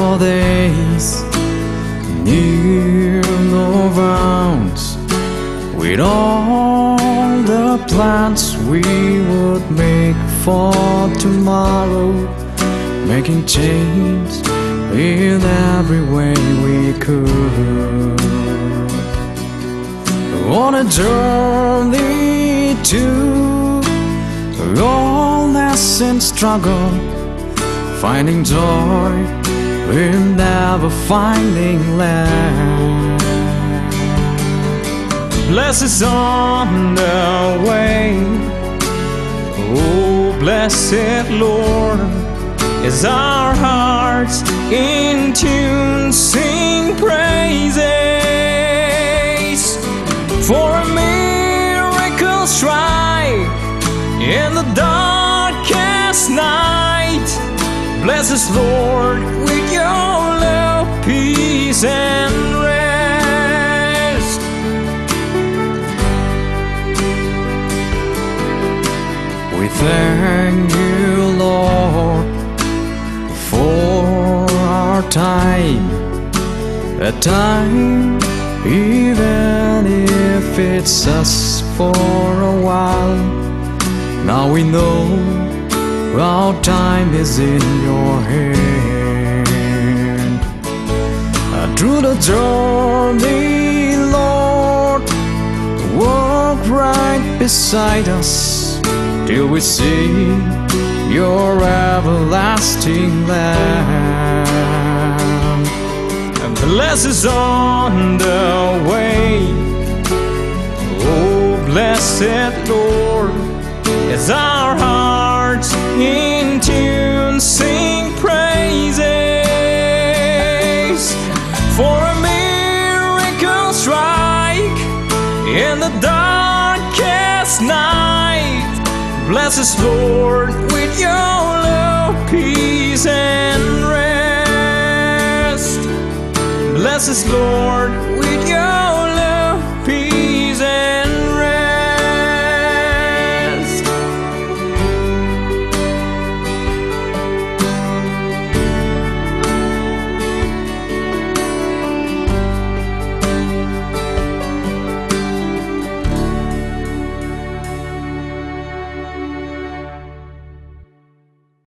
your days near no bounds, with all the plans we would make for tomorrow, making change in every way we could. On a journey to all less in struggle, finding joy in never finding land. Blessings on the way, oh blessed Lord, as our hearts in tune sing praises for a miracle strike in the darkest night. Bless us, Lord, with your love, peace, and rest. We thank you, Lord, for our time, a time, even if it's us for a while. Now we know our time is in your hand. Through the journey, Lord, walk right beside us till we see your everlasting land. And bless us on the way, oh blessed Lord, as our hearts in tune sing praises for a miracle strike in the darkest night. Bless us, Lord, with your love, peace, and rest. Bless us, Lord,